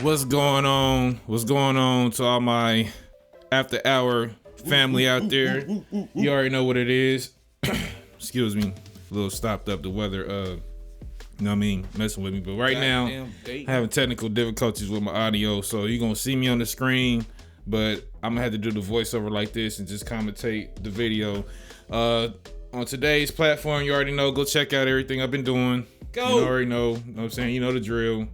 What's going on? What's going on to all my after hour family out there? You already know what it is. Excuse me, a little stopped up the weather. You know what I mean, messing with me. But right now, I'm having technical difficulties with my audio, so you're gonna see me on the screen, but I'm gonna have to do the voiceover like this and just commentate the video. On today's platform, you already know. Go check out everything I've been doing. You already know. You know what I'm saying? You know the drill.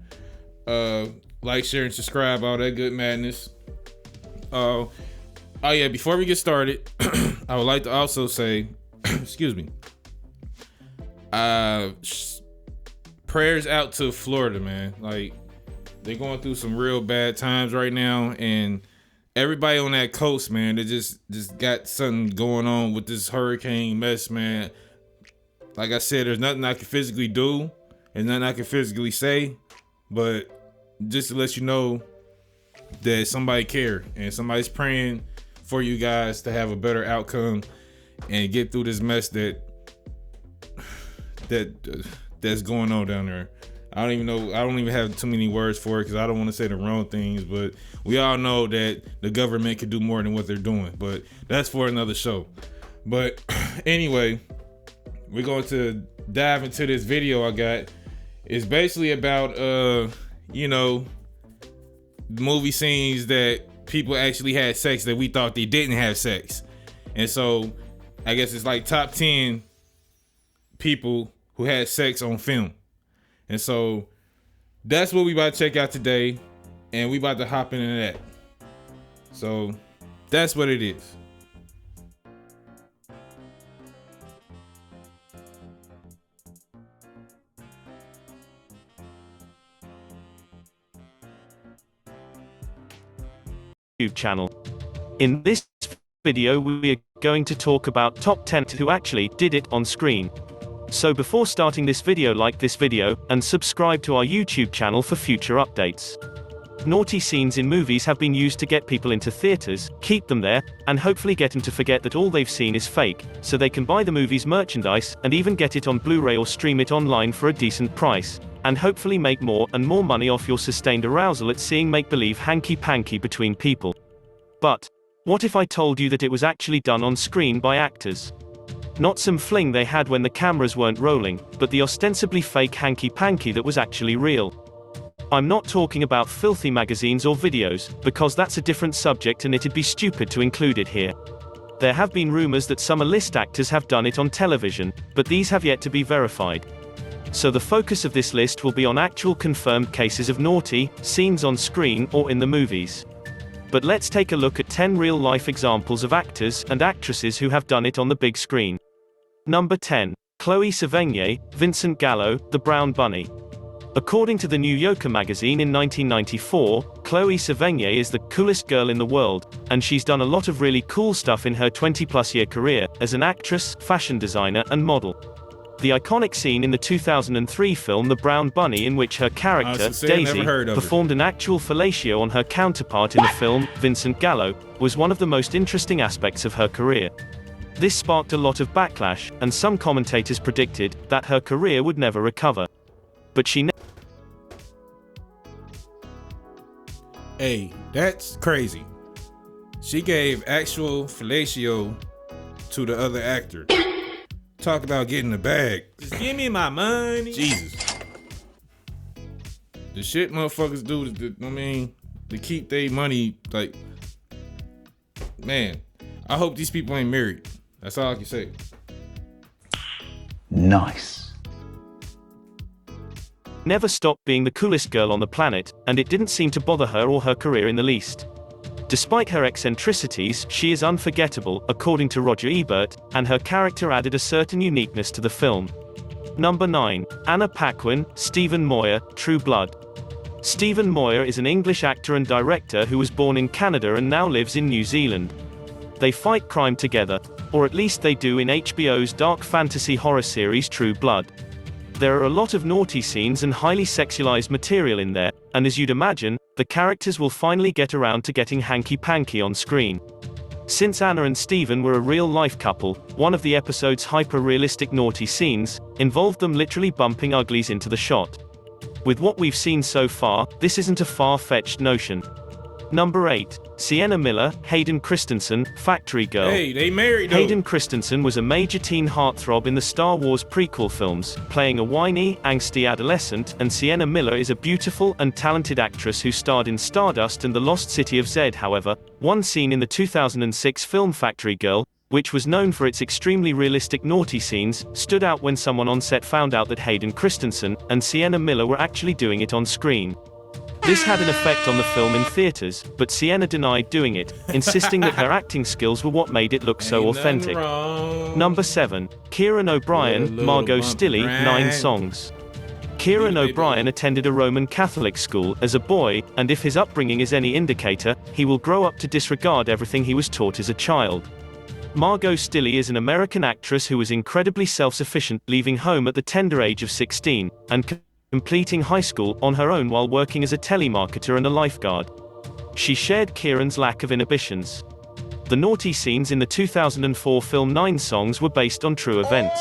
Like, share, and subscribe, all that good madness. Oh yeah, before we get started, I would like to also say, excuse me, prayers out to Florida, man. Like, they're going through some real bad times right now, and everybody on that coast, man, they just got something going on with this hurricane mess, man. Like I said, there's nothing I can physically do, and nothing I can physically say, but just to let you know that somebody care and somebody's praying for you guys to have a better outcome and get through this mess that's going on down there. I don't even know. I don't even have too many words for it because I don't want to say the wrong things, but we all know that the government could do more than what they're doing, but that's for another show. But anyway, we're going to dive into this video I got. It's basically about you know, movie scenes that people actually had sex that we thought they didn't have sex. And so I guess it's like top 10 people who had sex on film. And so that's what we about to check out today, and we about to hop into that. So that's what it is. YouTube channel. In this video we are going to talk about top 10 who actually did it on screen. So before starting this video, like this video and subscribe to our YouTube channel for future updates. Naughty scenes in movies have been used to get people into theaters, keep them there, and hopefully get them to forget that all they've seen is fake, so they can buy the movie's merchandise and even get it on Blu-ray or stream it online for a decent price, and hopefully make more and more money off your sustained arousal at seeing make-believe hanky-panky between people. But what if I told you that it was actually done on screen by actors? Not some fling they had when the cameras weren't rolling, but the ostensibly fake hanky-panky that was actually real. I'm not talking about filthy magazines or videos, because that's a different subject and it'd be stupid to include it here. There have been rumors that some A-list actors have done it on television, but these have yet to be verified. So the focus of this list will be on actual confirmed cases of naughty scenes on screen or in the movies. But let's take a look at 10 real-life examples of actors and actresses who have done it on the big screen. Number 10. Chloe Sevigny, Vincent Gallo, The Brown Bunny. According to the New Yorker magazine in 1994, Chloe Sevigny is the coolest girl in the world, and she's done a lot of really cool stuff in her 20-plus year career as an actress, fashion designer, and model. The iconic scene in the 2003 film The Brown Bunny, in which her character, Daisy, performed an actual fellatio on her counterpart in the film, Vincent Gallo, was one of the most interesting aspects of her career. This sparked a lot of backlash, and some commentators predicted that her career would never recover. But she Hey, that's crazy. She gave actual fellatio to the other actor. Talk about getting the bag. Just give me my money. Jesus. The shit motherfuckers do, to keep their money, like, man, I hope these people ain't married. That's all I can say. Nice. never stopped being the coolest girl on the planet, and it didn't seem to bother her or her career in the least. Despite her eccentricities, she is unforgettable, according to Roger Ebert, and her character added a certain uniqueness to the film. Number 9. Anna Paquin, Stephen Moyer, True Blood. Stephen Moyer is an English actor and director who was born in Canada and now lives in New Zealand. They fight crime together, or at least they do in HBO's dark fantasy horror series True Blood. There are a lot of naughty scenes and highly sexualized material in there, and as you'd imagine, the characters will finally get around to getting hanky-panky on screen. Since Anna and Stephen were a real-life couple, one of the episode's hyper-realistic naughty scenes involved them literally bumping uglies into the shot. With what we've seen so far, this isn't a far-fetched notion. Number 8. Sienna Miller, Hayden Christensen, Factory Girl. Hey, they married though. Hayden Christensen was a major teen heartthrob in the Star Wars prequel films, playing a whiny, angsty adolescent, and Sienna Miller is a beautiful and talented actress who starred in Stardust and the Lost City of Z. However, one scene in the 2006 film Factory Girl, which was known for its extremely realistic naughty scenes, stood out when someone on set found out that Hayden Christensen and Sienna Miller were actually doing it on screen. This had an effect on the film in theaters, but Sienna denied doing it, insisting that her acting skills were what made it look so authentic. Number 7. Kieran O'Brien, Margot Stilley, 9 Songs. Kieran O'Brien attended a Roman Catholic school as a boy, and if his upbringing is any indicator, he will grow up to disregard everything he was taught as a child. Margot Stilley is an American actress who was incredibly self-sufficient, leaving home at the tender age of 16, and completing high school on her own while working as a telemarketer and a lifeguard. She shared Kieran's lack of inhibitions. The naughty scenes in the 2004 film 9 Songs were based on true events.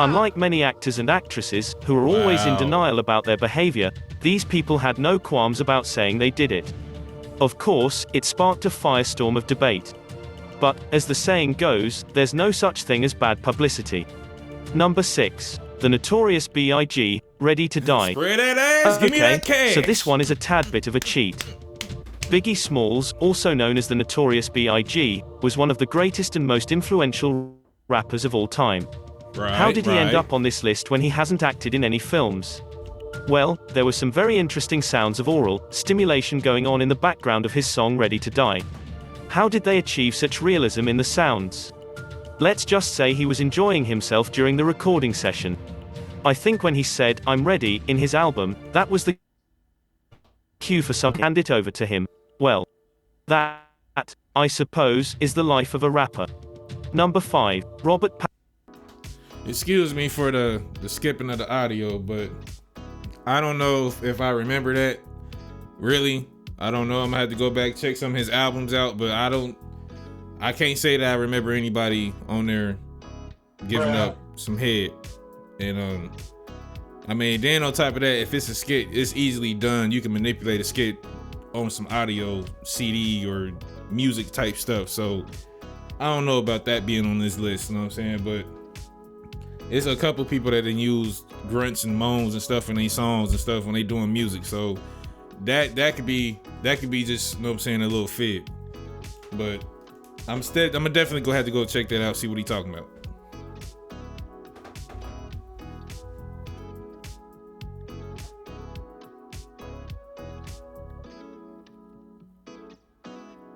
Unlike many actors and actresses, who are always in denial about their behavior, these people had no qualms about saying they did it. Of course, it sparked a firestorm of debate. But, as the saying goes, there's no such thing as bad publicity. Number 6. The Notorious B.I.G., Ready to Die. Spread that ass, give me that cash. So this one is a tad bit of a cheat. Biggie Smalls, also known as the Notorious B.I.G., was one of the greatest and most influential rappers of all time. How did he end up on this list when he hasn't acted in any films? Well, there were some very interesting sounds of oral stimulation going on in the background of his song Ready to Die. How did they achieve such realism in the sounds? Let's just say he was enjoying himself during the recording session. I think when he said, "I'm ready," in his album, that was the cue for some to hand it over to him. Well, that, I suppose, is the life of a rapper. Number 5. Robert Excuse me for the skipping of the audio, but I don't know if I remember that. Really, I don't know. I'm gonna have to go back, check some of his albums out, but I can't say that I remember anybody on there giving up some head. And I mean, then on top of that, if it's a skit, it's easily done. You can manipulate a skit on some audio, CD, or music type stuff. So I don't know about that being on this list, you know what I'm saying? But it's a couple people that then use grunts and moans and stuff in these songs and stuff when they doing music. So that could be just, you know what I'm saying, a little fit. But I'm gonna definitely go have to go check that out, see what he talking about.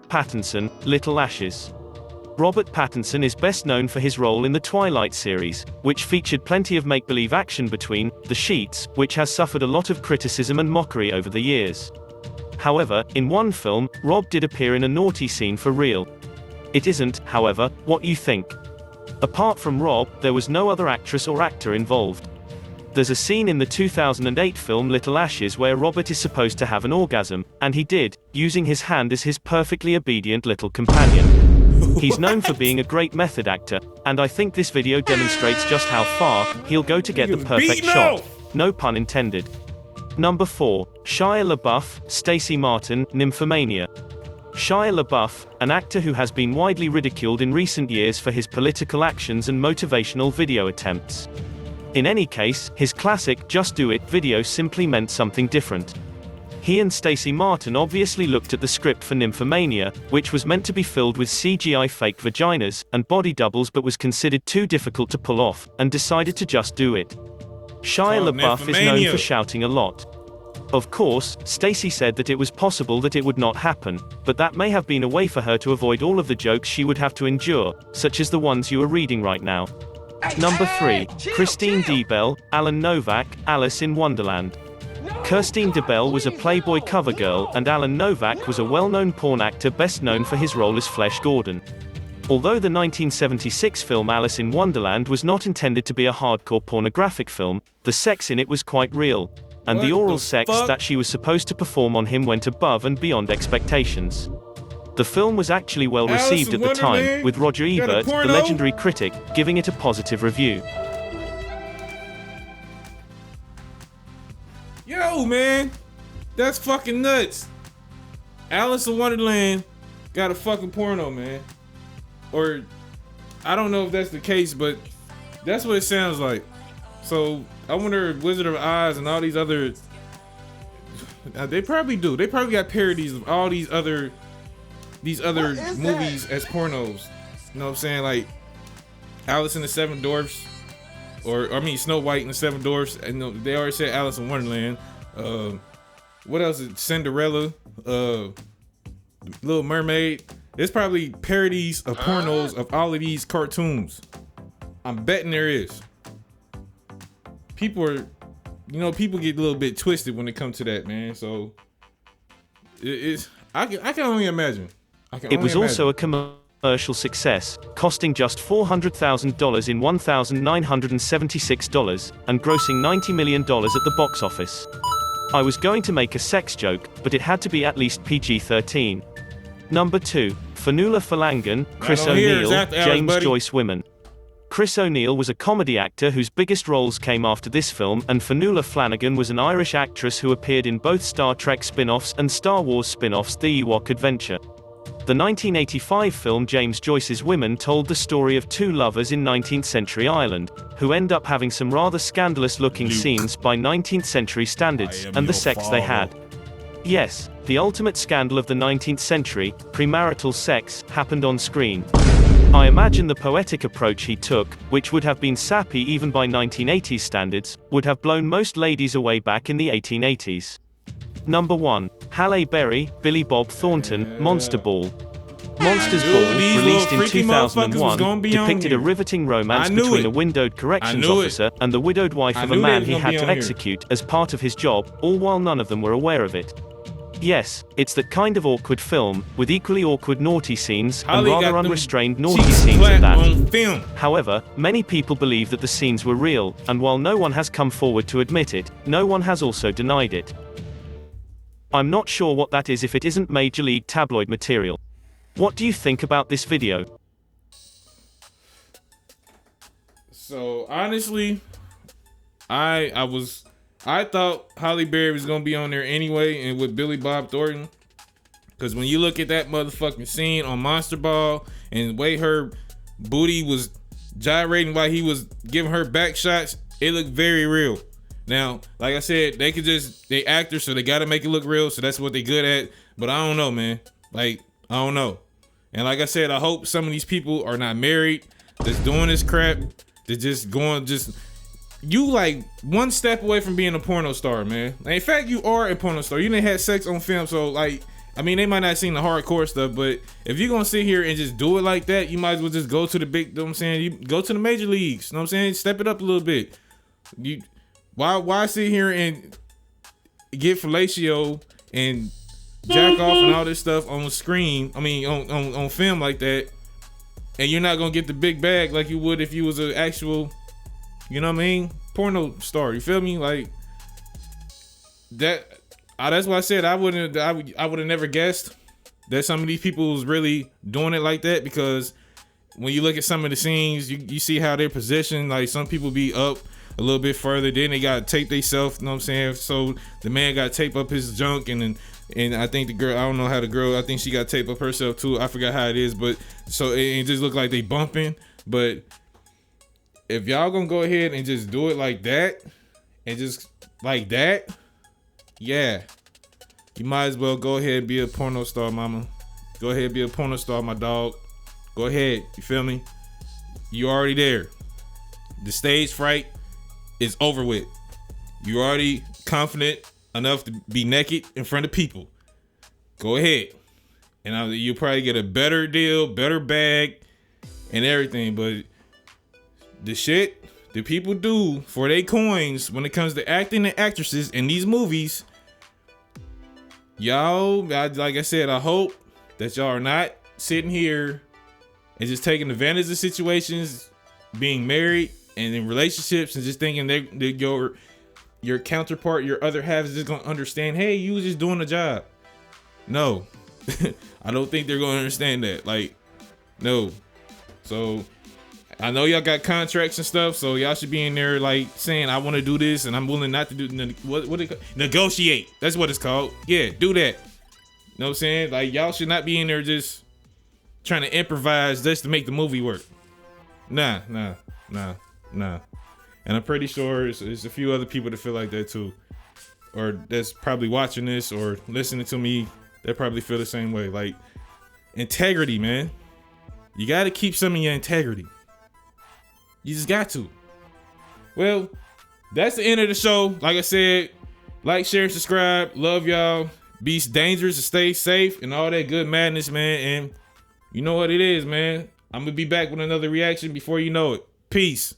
Pattinson, Little Ashes. Robert Pattinson is best known for his role in the Twilight series, which featured plenty of make-believe action between the sheets, which has suffered a lot of criticism and mockery over the years. However, in one film, Rob did appear in a naughty scene for real. It isn't, however, what you think. Apart from Rob, there was no other actress or actor involved. There's a scene in the 2008 film Little Ashes where Robert is supposed to have an orgasm, and he did, using his hand as his perfectly obedient little companion. He's known for being a great method actor, and I think this video demonstrates just how far he'll go to get the perfect shot. No pun intended. Number 4. Shia LaBeouf, Stacey Martin, Nymphomania. Shia LaBeouf, an actor who has been widely ridiculed in recent years for his political actions and motivational video attempts. In any case, his classic "Just Do It" video simply meant something different. He and Stacey Martin obviously looked at the script for Nymphomania, which was meant to be filled with CGI fake vaginas and body doubles but was considered too difficult to pull off, and decided to just do it. Shia LaBeouf is known for shouting a lot. Of course, Stacey said that it was possible that it would not happen, but that may have been a way for her to avoid all of the jokes she would have to endure, such as the ones you are reading right now. Number 3. Christine DeBelle, Alan Novak, Alice in Wonderland. Kirstine DeBelle was a Playboy cover girl, and Alan Novak was a well-known porn actor best known for his role as Flesh Gordon. Although the 1976 film Alice in Wonderland was not intended to be a hardcore pornographic film, the sex in it was quite real, and the oral sex that she was supposed to perform on him went above and beyond expectations. The film was actually well received at the time, with Roger Ebert, the legendary critic, giving it a positive review. Yo, man, that's fucking nuts. Alice in Wonderland got a fucking porno, man. Or, I don't know if that's the case, but that's what it sounds like. So, I wonder if Wizard of Oz and all these other... they probably do. They probably got parodies of all these other movies as pornos. You know what I'm saying? Like, Alice in the Seven Dwarfs. Snow White and the Seven Dwarfs. And they already said Alice in Wonderland. What else is Cinderella? Little Mermaid. There's probably parodies of pornos of all of these cartoons. I'm betting there is. People get a little bit twisted when it comes to that, man. So I can only imagine. It was also a commercial success, costing just $400,000 in $1,976 and grossing $90 million at the box office. I was going to make a sex joke, but it had to be at least PG-13. Number 2. Fionnuala Flanagan, Chris O'Neill, James Joyce women. Chris O'Neill was a comedy actor whose biggest roles came after this film, and Fionnuala Flanagan was an Irish actress who appeared in both Star Trek spin-offs and Star Wars spin-offs The Ewok Adventure. The 1985 film James Joyce's Women told the story of two lovers in 19th century Ireland, who end up having some rather scandalous-looking scenes by 19th century standards, and the sex they had. Yes, the ultimate scandal of the 19th century, premarital sex, happened on screen. I imagine the poetic approach he took, which would have been sappy even by 1980s standards, would have blown most ladies away back in the 1880s. Number 1. Halle Berry, Billy Bob Thornton, Monster Ball. Monsters Ball, released in 2001, depicted a riveting romance between a windowed corrections officer and the widowed wife of a man he had to execute as part of his job, all while none of them were aware of it. Yes, it's that kind of awkward film, with equally awkward naughty scenes, and rather unrestrained naughty scenes at that. However, many people believe that the scenes were real, and while no one has come forward to admit it, no one has also denied it. I'm not sure what that is if it isn't Major League tabloid material. What do you think about this video? So, honestly, I thought Halle Berry was gonna be on there anyway, and with Billy Bob Thornton, because when you look at that motherfucking scene on Monster Ball and the way her booty was gyrating while he was giving her back shots, it looked very real. Now, like I said, they actors, so they gotta make it look real, so that's what they good at. But I don't know, man. Like, I don't know. And like I said, I hope some of these people are not married, that's doing this crap, you like one step away from being a porno star, man. Like, in fact, you are a porno star. You didn't have sex on film, so like, I mean, they might not seen the hardcore stuff, but if you're gonna sit here and just do it like that, you might as well just go to the big, you know what I'm saying? You go to the major leagues, you know what I'm saying? Step it up a little bit. Why sit here and get fellatio and jack off and all this stuff on screen? I mean, on film like that, and you're not gonna get the big bag like you would if you was an actual, you know what I mean, porno star. You feel me? Like that. That's why I said I would have never guessed that some of these people was really doing it like that, because when you look at some of the scenes, you see how they're positioned. Like, some people be up a little bit further, then they got to tape themselves, you know what I'm saying? So the man got to tape up his junk, and I think the girl, I don't know how the girl, I think she got to tape up herself too. I forgot how it is, but so it just looked like they bumping. But if y'all gonna go ahead and just do it like that, and just like that, yeah, you might as well go ahead and be a porno star, mama. Go ahead and be a porno star, my dog. Go ahead, you feel me? You already there. The stage fright is over with. You already confident enough to be naked in front of people. Go ahead, and you'll probably get a better deal, better bag, and everything. But the shit that people do for their coins when it comes to acting and actresses in these movies, y'all, like I said, I hope that y'all are not sitting here and just taking advantage of situations, being married and in relationships, and just thinking that your counterpart, your other half, is just gonna understand, hey, you was just doing a job. No. I don't think they're gonna understand that. Like, no. So I know y'all got contracts and stuff, so y'all should be in there like saying, I want to do this and I'm willing not to do what negotiate. That's what it's called. Yeah, do that. You know what I'm saying? Like, y'all should not be in there just trying to improvise just to make the movie work. Nah. And I'm pretty sure there's a few other people that feel like that too, or that's probably watching this or listening to me. They probably feel the same way. Like, integrity, man. You got to keep some of your integrity. You just got to. Well, that's the end of the show. Like I said, like, share, and subscribe. Love y'all. Be dangerous and stay safe and all that good madness, man. And you know what it is, man. I'm going to be back with another reaction before you know it. Peace.